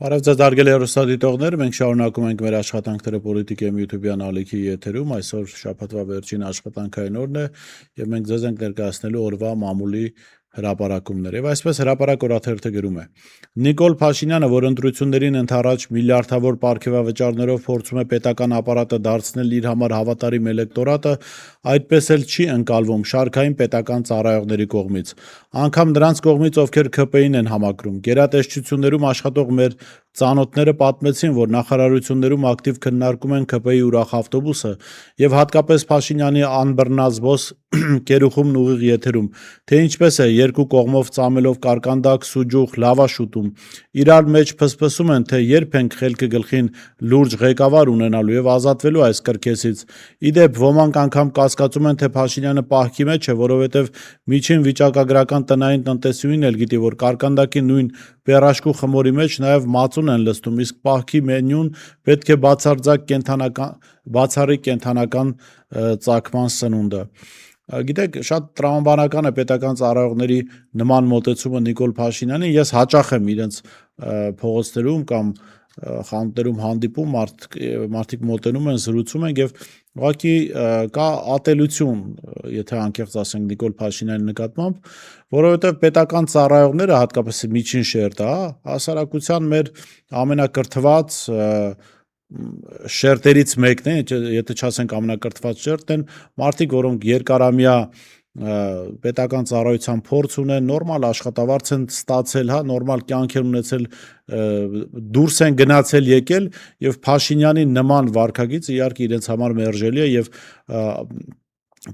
Բարև ձեզ հարգելի հեռուստադիտողներ, մենք շարունակում ենք մեր աշխատանքները Պոլիտիկայում YouTube-յան ալիքի եթերում, այսօր շաբաթվա վերջին աշխատանքային օրն է եւ մենք ձեզ ենք ներկայացնելու օրվա մամուլի հրապարակումներ։ Եվ այսպես հրապարակ օրաթերթը գրում է. Նիկոլ Փաշինյանը, որ ընտրություններին ընդառաջ միլիարդավոր պարգևավճարներով փորձում է պետական ապարատը դարձնել իր համար հավատարիմ էլեկտորատը, այդպես էլ չի ընկալվում շարքային պետական ծառայողների կողմից, անգամ նրանց կողմից, ովքեր ՔՊ-ին են համակրում։ Գերատեսչություններում աշխատող մեր ծանոթները պատմեցին, որ նախարարություններում ակտիվ քննարկում են ՔՊ-ի ուրախ ավտոբուսը եւ հատկապես Փաշինյանի անբռնազբոս կերուխումն ուղիղ եթերում, թե ինչպես է երկու կողմով ծամելով կարկանդակ, սուջուխ, լավաշ ուտում, իրար մեջ փսփսում են, թե երբ ենք խելքը գլխին լուրջ ղեկավար ունենալու եւ ազատվելու այս կրքեսից։ Իդեպ ոմանք անգամ կասկածում են, թե Փաշինյանը պահքի մեջ է, որովհետեւ միջին վիճակագրական տնային տնտեսուհին էլ գիտի, որ կարկանդակի նույն պերաշկու խմորի մեջ նաեւ մածուն են լստում, իսկ պահքի մենյուն պետք է բացառիկ կենթանական ծագման սնունդը։ Գիտեք, շատ տրամաբանական է պետական ծառայողների նման մոտեցումը Նիկոլ Փաշինյանի, ես հաճախ եմ իրենց փողոցներում կամ խանութներում հանդիպում, մարդիկ մոտենում են, զրուցում են եւ ուղղակի կա ատելություն, եթե անկեղծ ասենք Նիկոլ Փաշինյանի նկատմամբ, որովհետեւ պետական ծառայողները, հատկապես միջին շերտը, հասարակության մեր ամենակրթված շերտերից մեկն է, եթե չասենք ամենակրթված շերտն են, մարդիկ, որոնք երկարամյա պետական ծառայության փորձ ունեն, նորմալ աշխատավարձ են ստացել, նորմալ կյանք են ունեցել, դուրս են գնացել եկել եւ Փաշինյանի նման վարքագիծը իհարկե իրենց համար մերժելի է եւ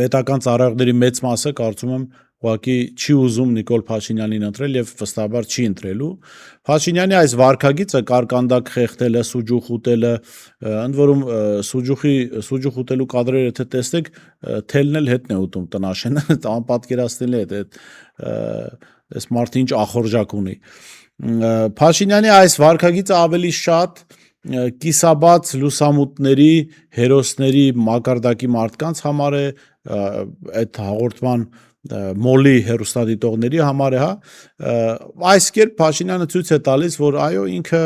պետական ծառայողների մեծ մասը կարծում եմ ուղղակի չի ուզում Նիկոլ Փաշինյանին ընտրել եւ վստահաբար չի ընտրելու։ Փաշինյանի այս վարքագիծը կարկանդակ խեղդելը, սուջուխ ուտելը, ընդ որում սուջուխ ուտելու կադրերը եթե տեսնեք, թելն էլ հետն է ուտում տնաշենը, անպատկերացնելի է, այս մարդը ինչ ախորժակ ունի։ Փաշինյանի այս վարքագիծը ավելի շատ կիսաբաց լուսամուտների, հերոսների մակարդակի մարդկանց համար է, այդ հաղորդման մոլի հեռուստադիտողների համար է, այս կերպ Փաշինյանը ցույց է տալիս, որ այո, ինքը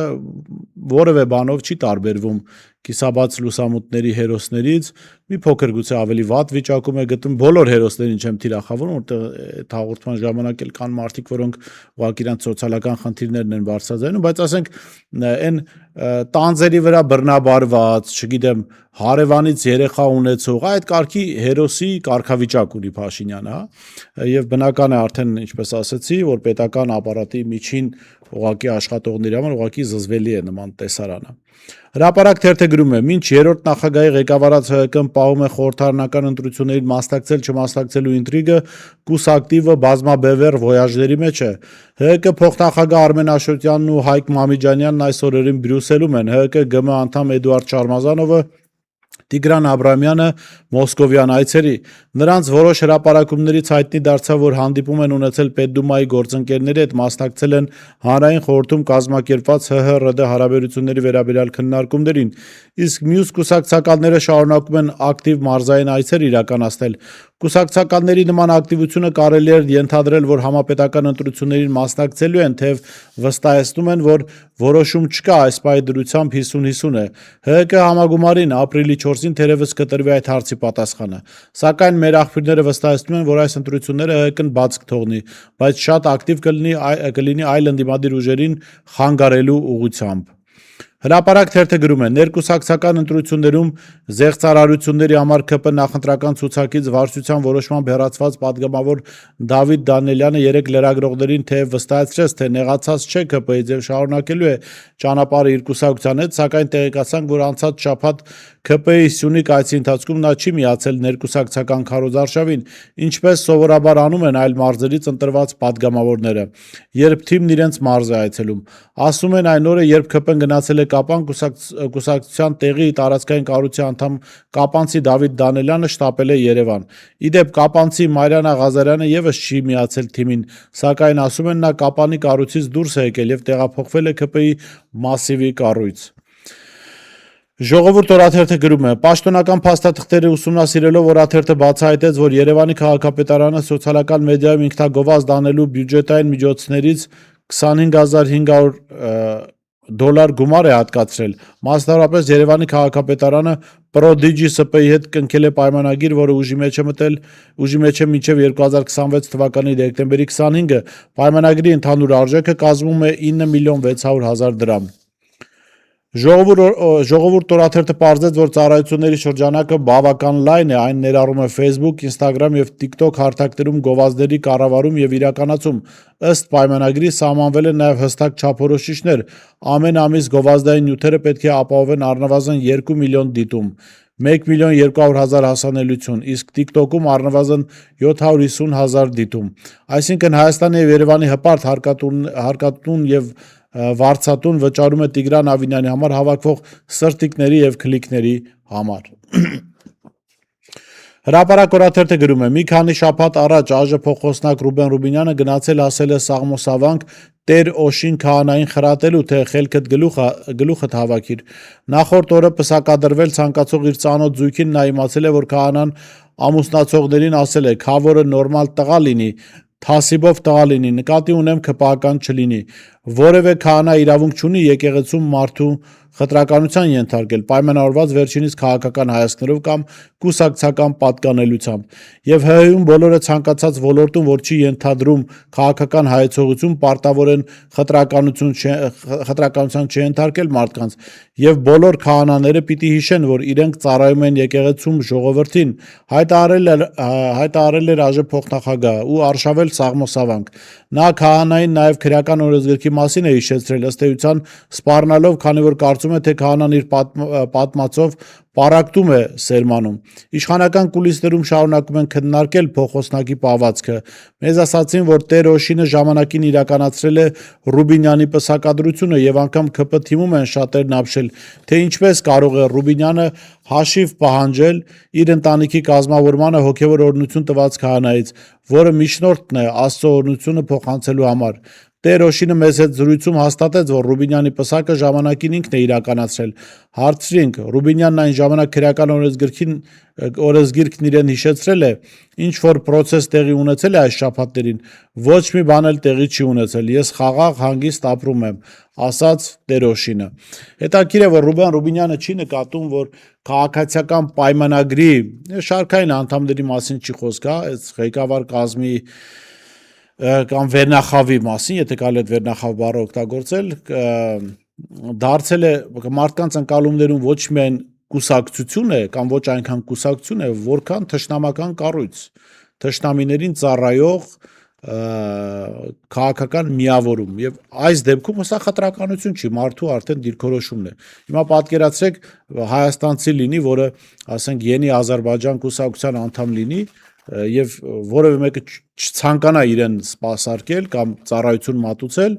որևէ բանով չի տարբերվում կիսաբաց լուսամուտների հերոսներից, մի փոքր գուցե ավելի վատ վիճակում է գտնում, բոլոր հերոսներին չեմ թիրախավորում, որտեղ այդ հաղորդման ժամանակ էլ կան մարդիկ, որոնք ուղղակի իրանց սոցիալական խնդիրներն են բարձրաձայնում, բայց ասենք այն տանձերի վրա բռնաբարված, չգիտեմ, հարևանից երեխա ունեցող, այդ կարգի հերոսի կարգավիճակ ունի Փաշինյանը, եւ բնական է արդեն, ինչպես ասացի, որ պետական ապարատի միջին ուղղակի աշխատողների համար ուղղակի զզվելի է նման տեսարանը։ Հրապարակ թերթը գրում է. մինչ երրորդ նախագահի ղեկավարած ՀՀԿ-ն պահում է խորհրդարանական ընտրություններին մասնակցել չմասնակցելու ինտրիգը, կուսակտիվը բազմաբևեռ վոյաժների մեջ է։ ՀՀԿ փոխնախագահ Արմեն Աշոտյանն ու Հայկ Մամիջանյանն այս օրերին Բրյուսելում են, ՀՀԿ ԳՄ անդամ Էդուարդ Շարմազանովը Տիգրան Աբրամյանը Մոսկովյան այցերի։ Նրանց որոշ հրապարակումներից հայտնի դարձավ, որ հանդիպում են ունեցել Պետդումայի գործընկերների հետ, մասնակցել են հանրային խորհրդում կազմակերպված ՀՀ-ՌԴ հարաբերությունների վերաբերյալ քննարկումներին, իսկ մյուս կուսակցականները շարունակում են ակտիվ մարզային այցեր իրականացնել։ Կուսակցականների նման ակտիվությունը կարելի է ենթադրել, որ համապետական ընտրություններին մասնակցելու են, թեև վստահեցնում են, որ որոշում չկա, այս պահի դրությամբ 50-50 է։ ՀՀԿ համագումարին ապրիլի 4-ին թերևս կտրվի այդ հարցի պատասխանը։ Սակայն մեր աղբյուրները վստահեցնում են, որ այս ընտրությունները ՀՀԿ-ն բաց կթողնի, բայց շատ ակտիվ կլինի այլ ընդդիմադիր ուժերին խանգարելու ուղղությամբ։ Հրապարակ թերթը գրում է. ներկուսակցական ընտրություններում զեղծարարությունների համար ԿՊ նախընտրական ցուցակից վարչության որոշմամբ հեռացված պատգամավոր Դավիթ Դանիելյանը երեք լրագրողներին թեև վստահեցրեց, թե նեղացած չէ ԿՊ-ից եւ շարունակելու է ճանապարհը իր կուսակցության հետ, սակայն տեղեկացանք, որ անցած շաբաթ ԿՊ-ի Սյունիք այցի ընթացքում նա չի միացել ներկուսակցական քարոզարշավին, ինչպես սովորաբար անում են այլ մարզերից ընտրված պատգամավորները, երբ թիմն իրենց մարզ է այցելում։ Ասում են այն օրը, երբ ԿՊ-ն գնացել է Կապան, կուսակցության տեղի տարածքային կառույցի անդամ կապանցի Դավիթ Դանիելյանը շտապել է Երևան։ Իդեպ կապանցի Մարիաննա Ղազարյանը եւս չի միացել թիմին, սակայն ասում են նա Կապանի կառույցից դուրս է եկել եւ տեղափոխվել է ԿՊ-ի մասիվի կառույց։ Ժողովուրդ օրաթերթը գրում է. պաշտոնական փաստաթղթերը ուսումնասիրելով օրաթերթը բացահայտեց, որ Երևանի քաղաքապետարանը սոցիալական մեդիայում ինքնագովազդ անելու բյուջետային միջոցներից 25500 դոլար գումար է հատկացրել։ Մասնավորապես Երևանի քաղաքապետարանը Prodigy SP-ի հետ կնքել է պայմանագիր, որը ուժի մեջ է մինչև 2026 թվականի դեկտեմբերի 25-ը։ Պայմանագրի ընդհանուր արժեքը կազմում է 9.600.000 դրամ։ Ժողովուրդ օրաթերթը պարզեց, որ ծառայությունների շրջանակը բավական լայն է, այն ներառում է Facebook, Instagram և TikTok հարթակներում գովազդների կառավարում և իրականացում։ Ըստ պայմանագրի սահմանվել են նաև հստակ չափորոշիչներ։ Ամեն ամիս գովազդային նյութերը պետք է ապահովեն առնվազն 2 միլիոն դիտում, 1.200.000 հասանելիություն, իսկ TikTok-ում առնվազն 750.000 դիտում։ Այսինքն Հայաստանի և Երևանի հպարտ հարկատուն և վարձատուն վճարում է Տիգրան Ավինյանի համար հավաքվող սրտիկների և քլիքների համար։ Հրապարակ օրաթերթը գրում է. մի քանի շաբաթ առաջ ԱԺ փոխխոսնակ Ռուբեն Ռուբինյանը գնացել ասել է Սաղմոսավանք Տեր Օշին քահանային խրատելու, թե խելքդ գլուխդ հավաքիր։ Նախորդ օրը պսակադրվել ցանկացող իր ծանոթ զույգին նա իմացել է, որ քահանան ամուսնացողներին ասել է. քավորը նորմալ տղա լինի, թասիբով տղա լինի, նկատի ունեմ ՔՊԱ-կան չլինի։ Որևէ քահանա իրավունք չունի եկեղեցում մարդու խտրականության ենթարկել, պայմանավորված վերջինիս քաղաքական հայացքներով կամ կուսակցական պատկանելությամբ։ Եվ ՀՀ-ում բոլորը ցանկացած ոլորտում, որ չի ենթադրում քաղաքական հայեցողություն, պարտավոր են խտրականության չենթարկել մարդկանց, եւ բոլոր քահանաները պիտի հիշեն, որ իրենք ծառայում են եկեղեցում ժողովրդին, հայտարարել էր ԱԺ փոխնախագահը ու արշավել Սաղմոսավանք։ Նա քահանային նաև քրեական օրենսգրքի մասին է հիշեցրել, ըստ էության սպառնալով, քանի որ կարծում է, թե քահանան իր պատմածով պառակտում է սերմանում։ Իշխանական կուլիսներում շարունակում են քննարկել փոխխոսնակի պահվածքը։ Մեզ ասացին, որ Տեր Օշինը ժամանակին իրականացրել է Ռուբինյանի պսակադրությունը եւ անգամ ՔՊ թիմում են շատերն ապշել, թե ինչպես կարող է Ռուբինյանը հաշիվ պահանջել իր ընտանիքի կազմավորմանը հոգևոր օրհնություն տված քահանայից, որը միջնորդն է Աստծո օրհնությունը փոխանցելու համար։ Տեր Օշինը մեզ հետ զրույցում հաստատեց, որ Ռուբինյանի պսակը ժամանակին ինքն է իրականացրել։ Հարցրինք. Ռուբինյանն այն ժամանակ քրեական օրենսգիրքն իրեն հիշեցրել է, ինչ որ պրոցես տեղի ունեցել է այս շաբաթներին, ոչ մի բան էլ տեղի չի ունեցել, ես խաղաղ հանգիստ ապրում եմ, ասաց Տեր Օշինը։ Հետաքրքիր է, որ Ռուբեն Ռուբինյանը չի նկատում, որ քաղաքացիական պայմանագրի շարքային անդամների մասին չի խոսք, այս ղեկավար կազմի կամ վերնախավի մասին, եթե կարելի է վերնախավ բառը օգտագործել, դարձել է մարդկանց ընկալումներում ոչ միայն կուսակցություն է կամ ոչ այնքան կուսակցություն է, որքան թշնամական կառույց, թշնամիներին ծառայող քաղաքական միավորում, եւ այս դեպքում սա խտրականություն չի, մարդու արդեն դիրքորոշումն է։ Հիմա պատկերացրեք հայաստանցի լինի, որը ասենք Յենի Ադրբեջան կուսակցության անդամ լինի եւ որևէ մեկը չցանկանա իրեն սպասարկել կամ ծառայություն մատուցել,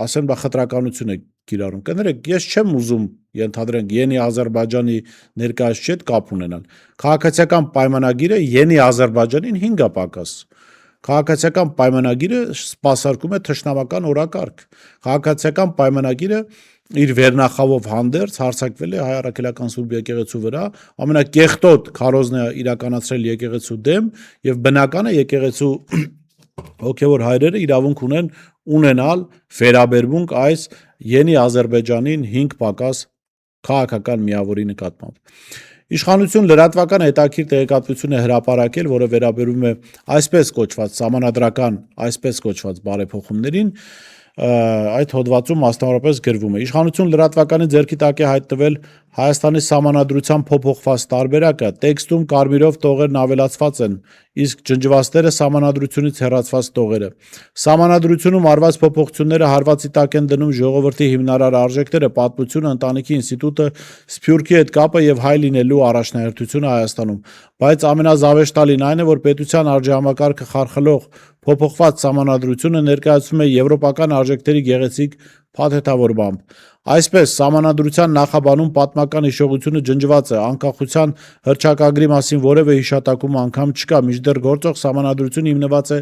ասեն բա խտրականություն է կիրառում։ Կներեք, ես չեմ ուզում ենթադրենք Յենի Ադրբեջանի ներկայացուցիչի հետ կապ ունենալ։ Քաղաքացիական պայմանագիրը Յենի Ադրբեջանին 5 պակաս։ Քաղաքացիական պայմանագիրը սպասարկում է թշնամական օրակարգ։ Քաղաքացիական պայմանագիրը իր վերնախավով հանդերձ հարձակվել է Հայ Առաքելական Սուրբ եկեղեցու վրա, ամենակեղտոտ քարոզն է իրականացրել եկեղեցու դեմ, եւ բնական է եկեղեցու հոգևոր հայրերը իրավունք ունենալ վերաբերմունք այս Յենի Ադրբեջանին 5 պակաս քաղաքական միավորի նկատմամբ։ Իշխանություն լրատվական հետաքրքիր տեղեկատվություն է հրապարակել, որը վերաբերում է այսպես կոչված սահմանադրական, այսպես կոչված բարեփոխումներին, այդ հոդվածում մասնավորապես գրվում է. իշխանություն լրատվականի ձեռքի տակ է հայտնվել Հայաստանի սահմանադրության փոփոխված տարբերակը, տեքստում կարմիրով տողերն ավելացված են, իսկ ջնջվածները սահմանադրությունից հեռացված տողերը։ Սահմանադրությունում արված փոփոխությունները հարվածի տակ են դնում ժողովրդի հիմնարար արժեքները, պատմությունը, ընտանիքի ինստիտուտը, Սփյուռքի հետ կապը եւ հայ լինելու առաջնահերթությունը Հայաստանում։ Բայց ամենազավեշտալին այն է, որ պետության արժեհամակարգը խարխլող փոփոխված սահմանադրությունը ներկայացվում է եվրոպական արժեքների գեղեցիկ փաթեթավորմամբ։ Այսպես, սահմանադրության նախաբանում պատմական հիշողությունը ջնջված է, անկախության հռչակագրի մասին որևէ հիշատակում անգամ չկա, մինչդեռ գործող սահմանադրությունը հիմնված է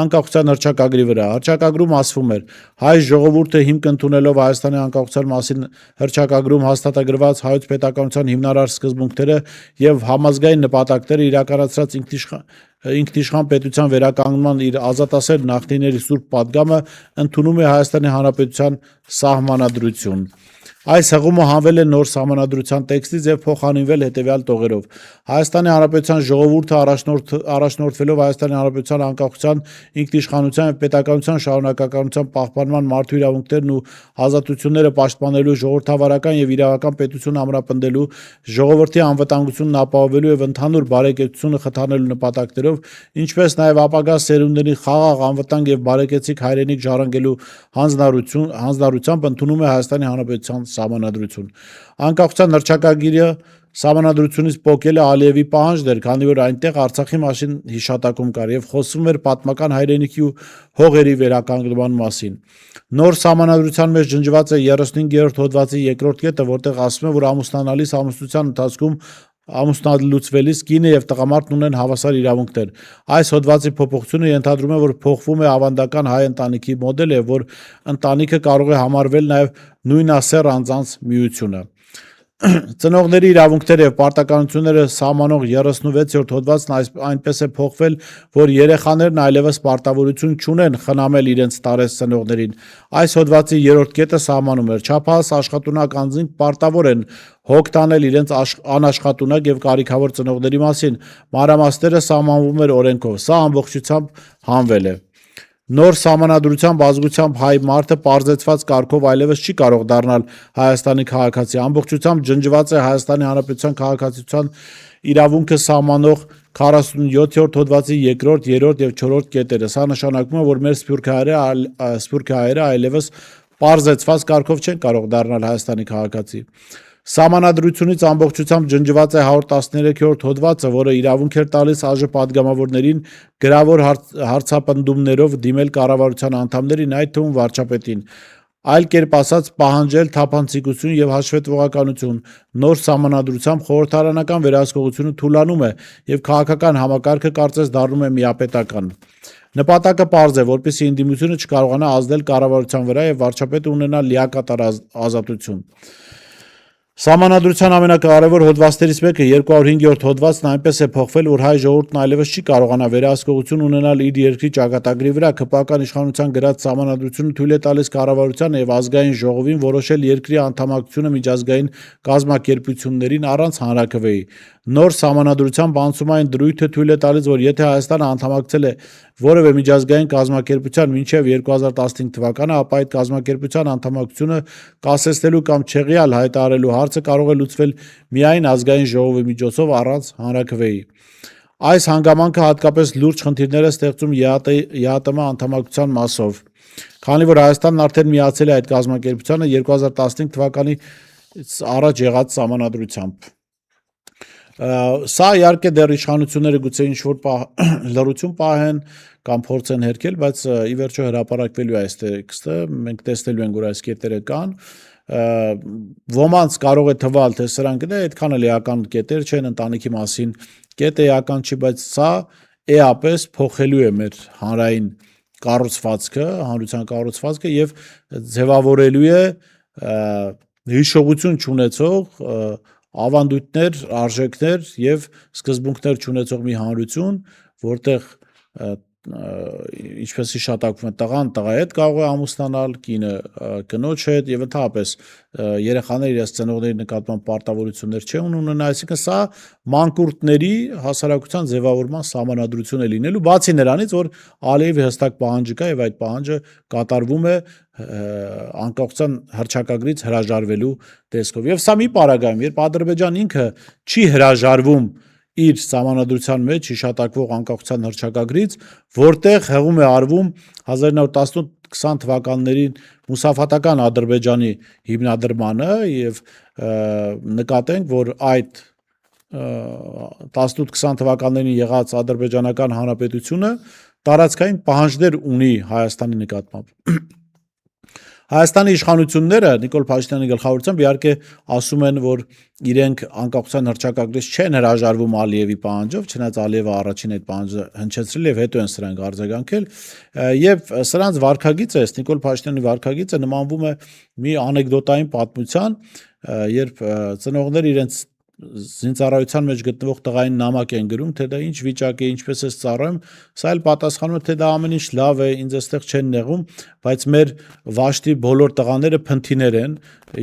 անկախության հռչակագրի վրա։ Հռչակագրում ասվում էր. հայ ժողովուրդը հիմք ընդունելով Հայաստանի անկախության մասին հռչակագրում հաստատագրված հայոց պետականության հիմնարար սկզբունքները եւ համազգային նպատակները իրականացրած ինքնիշխան պետության վերականգնման իր ազատասեր նախնիների սուրբ պատգամը ընդունում է Հայաստանի Հանրապետության սահմանադրություն։ Այս հղումը հանվել է նոր սահմանադրության տեքստից եւ փոխանինվել հետեւյալ տողերով. Հայաստանի Հանրապետության ժողովուրդը առաջնորդվելով Հայաստանի Հանրապետության անկախության, ինքնիշխանության եւ պետականության շարունակականության պահպանման մարդու իրավունքներն ու ազատությունները պաշտպանելու, ժողովրդավարական եւ իրավական պետություն ամրապնդելու, ժողովրդի անվտանգությունն ապահովելու եւ ընդհանուր բարեկեցությունը խթանելու նպատակներով, ինչպես նաեւ ապագա սերունդների խաղաղ, անվտանգ եւ բարեկեցիկ հայրենիք ժառանգելու հանձնառությամբ ընդունում է Հայաստանի Հանրապետության սահմանադրություն։ Անկախության հռչակագիրը սահմանադրությունից պոկելը Ալիևի պահանջն էր, քանի որ այնտեղ Արցախի մասին հիշատակում կար եւ խոսվում էր պատմական հայրենիքի ու հողերի վերականգնման մասին։ Նոր սահմանադրության մեջ ջնջված է 35-րդ հոդվածի 2-րդ կետը, որտեղ ասվում է, որ ամուսնանալիս ամուսնության ընթացքում ամուսնալուծվելիս կինը եւ տղամարդն ունեն հավասար իրավունքներ։ Այս հոդվածի փոփոխությունը ենթադրում է, որ փոխվում է ավանդական հայ ընտանիքի մոդելը, որ ընտանիքը կարող է համարվել նաեւ նույնասեռ անձանց միությունը։ Ծնողների իրավունքները եւ պարտականությունները սահմանող 36-րդ հոդվածն այնպես է փոխվել, որ երեխաներն այլևս պարտավորություն չունեն խնամել իրենց տարեց ծնողներին։ Այս հոդվածի 3-րդ կետը սահմանում էր. չափահաս աշխատունակ անձինք պարտավոր են հոգ տանել իրենց անաշխատունակ եւ կարիքավոր ծնողների մասին։ Մանրամասները սահմանվում էր օրենքով։ Սա ամբողջությամբ հանվել է։ Նոր սահմանադրությամբ ազգությամբ հայ մարդը պարզեցված կարգով այլևս չի կարող դառնալ Հայաստանի քաղաքացի։ Ամբողջությամբ ջնջված է Հայաստանի Հանրապետության քաղաքացիության իրավունքը սահմանող 47-րդ հոդվածի 2-րդ, 3-րդ եւ 4-րդ կետերը։ Սա նշանակում է, որ մեր սփյուռք հայերը այլևս պարզեցված կարգով չեն կարող դառնալ Հայաստանի քաղաքացի։ Սահմանադրությունից ամբողջությամբ ջնջված է 113-րդ հոդվածը, որը իրավունք էր տալիս ԱԺ պատգամավորներին գրավոր հարցապնդումներով դիմել կառավարության անդամներին, այդ թվում վարչապետին։ Այլ կերպ ասած, պահանջել թափանցիկություն եւ հաշվետվողականություն։ Նոր սահմանադրությամբ խորհրդարանական վերահսկողությունը թուլանում է եւ քաղաքական համակարգը կարծես դառնում է միապետական։ Նպատակը պարզ է, որպեսզի ընդդիմությունը չկարողանա ազդել կառավարության վրա եւ վարչապետը ունենա լիակատար ազատություն։ Սահմանադրության ամենակարևոր հոդվածներից մեկը 205-րդ հոդվածն այնպես է փոխվել, որ հայ ժողովուրդն այլևս չի կարողանա վերահսկողություն ունենալ իր երկրի ճակատագրի վրա։ ԿՊԱ-ական իշխանության գրած սահմանադրությունը թույլ է տալիս կառավարությանը եւ ազգային ժողովին որոշել երկրի անդամակցությունը միջազգային կազմակերպություններին առանց հանրաքվեի։ Նոր սահմանադրությամբ անցումային դրույթը թույլ է տալիս, որ եթե Հայաստանը անդամակցել է որևէ միջազգային կազմակերպության մինչև 2015 թվականը, ապա այդ կազմակերպության անդամակցությունը կասեցնելու կամ չեղյալ հայտարարելու հարցը կարող է լուծվել միայն ազգային ժողովի միջոցով առանց հանրաքվեի։ Այս հանգամանքը հատկապես լուրջ խնդիրներ է ստեղծում ԵԱՏՄ անդամակցության մասով, քանի որ Հայաստանն արդեն միացել է այդ կազմակերպությանը 2015 թվականից առաջ եղած սահմանադրությամբ։ Սա իհարկե դեռ իշխանությունները գուցե ինչ-որ լռություն պահեն կամ փորձեն հերքել, բայց ի վերջո հրապարակվելու է այս տեքստը, մենք տեսնելու ենք, որ այս կետերը կան։ Ոմանց կարող է թվալ, թե սրանք այդքան էլ էական կետեր չեն, ընտանիքի մասին կետ էական չի, բայց սա էապես փոխելու է մեր հանրային կառուցվածքը, հանրության կառուցվածքը եւ ձևավորելու է հիշողություն չունեցող ավանդույթներ, արժեքներ եւ սկզբունքներ չունեցող մի հանրություն, որտեղ ինչպես հիշատակվում է, տղան տղայի հետ կարող է ամուսնանալ, կինը կնոջ հետ եւ ընդհանրապես երեխաները իրենց ծնողների նկատմամբ պարտավորություններ չեն ունենա, այսինքն սա մանկուրտների հասարակության ձևավորման սահմանադրություն է լինելու, բացի նրանից, որ Ալիևի հստակ պահանջը կա եւ այդ պահանջը կատարվում է անկախության հռչակագրից հրաժարվելու տեսքով։ Եվ սա մի պարագայում, երբ Ադրբեջանն ինքը չի հրաժարվում իր սահմանադրության մեջ հիշատակվող անկախության հռչակագրից, որտեղ հեղում է արվում 1918-20 թվականներին մուսաֆատական Ադրբեջանի հիմնադրմանը եւ նկատենք, որ այդ 18-20 թվականներին եղած ադրբեջանական հանրապետությունը տարածքային պահանջներ ունի Հայաստանի նկատմամբ։ Հայաստանի իշխանությունները Նիկոլ Փաշինյանի գլխավորությամբ իհարկե ասում են, որ իրենք անկախության հռչակագրից չեն հրաժարվում Ալիևի պահանջով, չնայած Ալիևը առաջին այդ պահանջը հնչեցրել եւ հետո են սրանք արձագանքել, եւ սրանց վարքագիծը, Նիկոլ Փաշինյանի վարքագիծը նմանվում է մի անեկդոտային պատմության, երբ ծնողները իրենց զինծառայության մեջ գտնվող տղային նամակ են գրում, թե դա ինչ վիճակ է, ինչպես է ծառայում, սա էլ պատասխանում է, թե դա ամեն ինչ լավ է, ինձ այստեղ չեն նեղում, բայց մեր վաշտի բոլոր տղաները փնթիներ են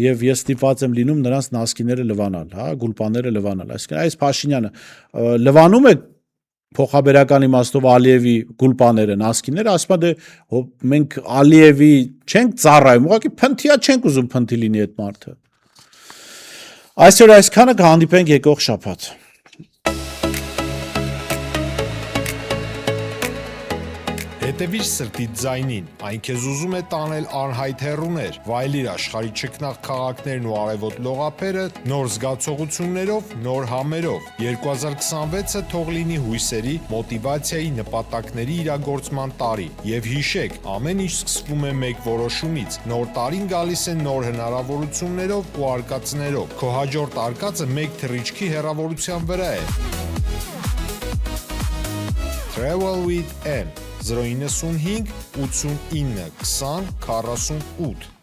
եւ ես ստիպված եմ լինում նրանց նասկիները լվանալ, հա, գուլպաները լվանալ։ Այսինքն այս Փաշինյանը լվանում է փոխաբերական իմաստով Ալիևի գուլպաները, նասկիները, ասում է դե մենք Ալիևի չենք ծառայում, ուղղակի փնթիա չենք ուզում փնթի լինի այդ մարդը։ Այսօր այսքանը, կհանդիպենք եկող շաբաթ։ Հետևիր սրտիդ ձայնին, այն քեզ ուզում է տանել անհայտ հեռուներ, վայելիր աշխարհի չքնաղ քաղաքներն ու արևոտ լողափերը նոր զգացողություններով, նոր համերով։ 2026-ը թող լինի հույսերի, մոտիվացիայի, նպատակների իրագործման տարի։ Եվ հիշեք, ամեն ինչ սկսվում է մեկ որոշումից։ Նոր տարին գալիս է նոր հնարավորություններով ու արկածներով։ Քո հաջորդ արկածը մեկ թռիչքի հեռավորության վրա է։ Travel with N 095 89 20 48